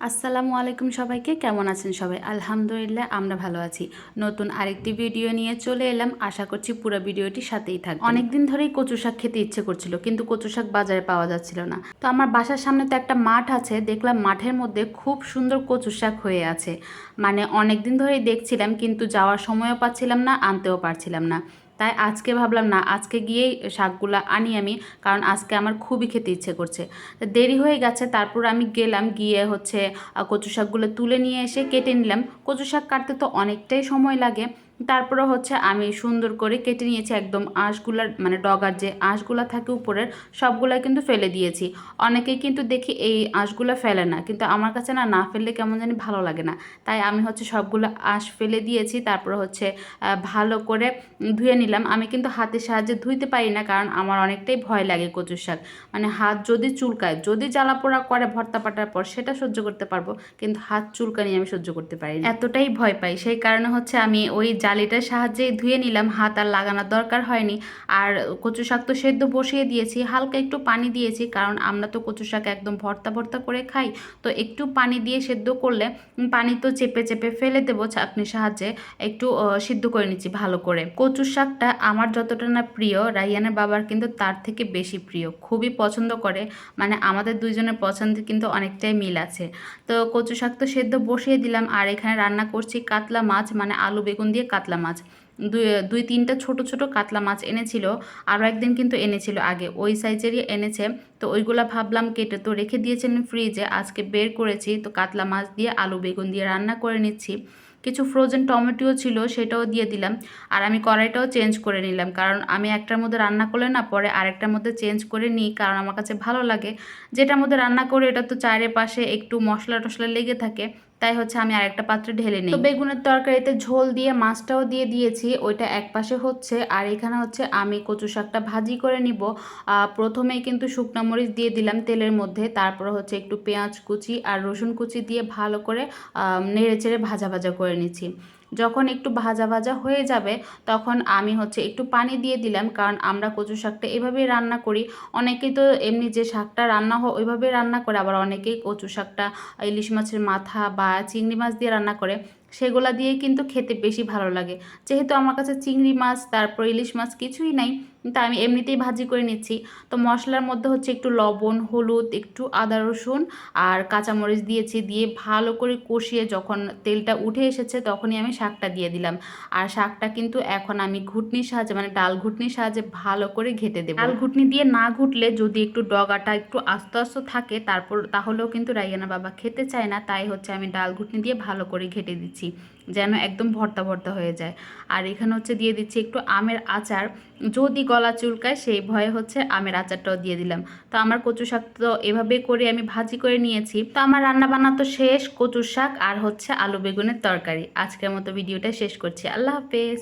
আসসালামু আলাইকুম সবাইকে, কেমন আছেন সবাই? আলহামদুলিল্লাহ আমরা ভালো আছি। নতুন আরেকটি ভিডিও নিয়ে চলে এলাম। আশা করছি পুরো ভিডিওটি সাথেই থাকবে। অনেক দিন ধরেই কচু শাক খেতে ইচ্ছে করছিল, কিন্তু কচু শাক বাজারে পাওয়া যাচ্ছিল না। তো আমার বাসার সামনে তো একটা মাঠ আছে, দেখলাম মাঠের মধ্যে খুব সুন্দর কচু শাক হয়ে আছে। মানে অনেক দিন ধরেই দেখছিলাম, কিন্তু যাওয়ার সময়ও পাচ্ছিলাম না, আনতেও পারছিলাম না। তাই আজকে ভাবলাম না, আজকে গিয়েই শাকগুলো আনি আমি, কারণ আজকে আমার খুবই খেতে ইচ্ছে করছে। দেরি হয়ে গেছে, তারপর আমি গেলাম, গিয়ে হচ্ছে কচু শাকগুলো তুলে নিয়ে এসে কেটে নিলাম। কচু শাক কাটতে তো অনেকটাই সময় লাগে। তারপরে হচ্ছে আমি সুন্দর করে কেটে নিয়েছি, একদম আঁশগুলার মানে ডগার যে আঁশগুলা থাকে উপরের সবগুলা কিন্তু ফেলে দিয়েছি। অনেকেই কিন্তু দেখি এই আঁশগুলা ফেলে না, কিন্তু আমার কাছে না না ফেললে কেমন জানি ভালো লাগে না। তাই আমি হচ্ছে সবগুলো আঁশ ফেলে দিয়েছি। তারপরে হচ্ছে ভালো করে ধুয়ে নিলাম। আমি কিন্তু হাতের সাহায্যে ধুইতে পারি না, কারণ আমার অনেকটাই ভয় লাগে কচুর শাক। মানে হাত যদি চুলকায়, যদি জ্বালা পোড়া করে ভর্তা পাটার পর সেটা সহ্য করতে পারবো, কিন্তু হাত চুলকানি আমি সহ্য করতে পারি না, এতটাই ভয় পাই। সেই কারণে হচ্ছে আমি ওই জালিটার সাহায্যেই ধুয়ে নিলাম, হাত আর লাগানোর দরকার হয়নি। আর কচু শাক তো সেদ্ধ বসিয়ে দিয়েছি, হালকা একটু পানি দিয়েছি, কারণ আমরা তো কচু শাক একদম ভর্তা ভর্তা করে খাই। তো একটু পানি দিয়ে সেদ্ধ করলে, পানি তো চেপে চেপে ফেলে দেবো ছাঁকনির সাহায্যে, একটু সিদ্ধ করে নিচ্ছি ভালো করে। কচু শাকটা আমার যতটা না প্রিয়, রাইয়ানের বাবার কিন্তু তার থেকে বেশি প্রিয়, খুবই পছন্দ করে। মানে আমাদের দুইজনের পছন্দ কিন্তু অনেকটাই মিল আছে। তো কচু শাক তো সেদ্ধ বসিয়ে দিলাম, আর এখানে রান্না করছি কাতলা মাছ, মানে আলু বেগুন দিয়ে কাতলা মাছ। দুই দুই তিনটা ছোট ছোট কাতলা মাছ এনেছিল, আরও একদিন কিন্তু এনেছিল আগে, ওই সাইজেরই এনেছে। তো ওইগুলা ভাবলাম কেটে তো রেখে দিয়েছেন ফ্রিজে, আজকে বের করেছি, তো কাতলা মাছ দিয়ে আলু বেগুন দিয়ে রান্না করে নিচ্ছি। কিছু ফ্রোজেন টমেটোও ছিল, সেটাও দিয়ে দিলাম। আর আমি কড়াইটাও চেঞ্জ করে নিলাম, কারণ আমি একটার মধ্যে রান্না করলে না পরে আরেকটার মধ্যে চেঞ্জ করে নিই, কারণ আমার কাছে ভালো লাগে। যেটার মধ্যে রান্না করি এটা তো চারিপাশে একটু মশলা টশলা লেগে থাকে, তাই হচ্ছে আমি আরেকটা পাত্রে ঢেলে নিই। তো বেগুনের তরকারিতে ঝোল দিয়ে মাছটাও দিয়ে দিয়েছি, ওইটা এক পাশে হচ্ছে। আর এখানে হচ্ছে আমি কচু শাকটা ভাজি করে নিব। প্রথমেই কিন্তু শুকনো মরিচ দিয়ে দিলাম তেলের মধ্যে, তারপর হচ্ছে একটু পেঁয়াজ কুচি আর রসুন কুচি দিয়ে ভালো করে নেড়ে চেড়ে ভাজা ভাজা করে নিচ্ছি। যখন একটু ভাজা ভাজা হয়ে যাবে, তখন আমি হচ্ছে একটু পানি দিয়ে দিলাম, কারণ আমরা কচু শাকটা এভাবেই রান্না করি। অনেকেই তো এমনি যে শাকটা রান্না হয় ওইভাবেই রান্না করে, আবার অনেকেই কচু শাকটা ইলিশ মাছের মাথা বা চিংড়ি মাছ দিয়ে রান্না করে, সেগুলা দিয়ে কিন্তু খেতে বেশি ভালো লাগে। যেহেতু আমার কাছে চিংড়ি মাছ তারপর ইলিশ মাছ কিছুই নাই, তা আমি এমনিতেই ভাজি করে নিচ্ছি। তো মশলার মধ্যে হচ্ছে একটু লবণ, হলুদ, একটু আদা রসুন আর কাঁচামরিচ দিয়েছি, দিয়ে ভালো করে কষিয়ে যখন তেলটা উঠে এসেছে তখনই আমি শাকটা দিয়ে দিলাম। আর শাকটা কিন্তু এখন আমি ঘুটনির সাহায্যে, মানে ডাল ঘুটনির সাহায্যে ভালো করে ঘেটে দেবো। ডাল ঘুটনি দিয়ে না ঘুটলে যদি একটু ডগাটা একটু আস্তে আস্তে থাকে, তাহলেও কিন্তু রাইয়ানা বাবা খেতে চায় না। তাই হচ্ছে আমি ডাল ঘুটনি দিয়ে ভালো করে ঘেটে দিচ্ছি, যেন একদম ভর্তা ভর্তা হয়ে যায়। আর এখানে হচ্ছে দিয়ে দিচ্ছি একটু আমের আচার, যদি গলা চুলকায় সেই ভয়ে হচ্ছে আমের আচারটাও দিয়ে দিলাম। তো আমার কচু শাক তো এভাবে করে আমি ভাজি করে নিয়েছি। তো আমার রান্না বান্না তো শেষ, কচু শাক আর হচ্ছে আলু বেগুনের তরকারি। আজকের মতো ভিডিওটা শেষ করছি। আল্লাহ হাফেজ।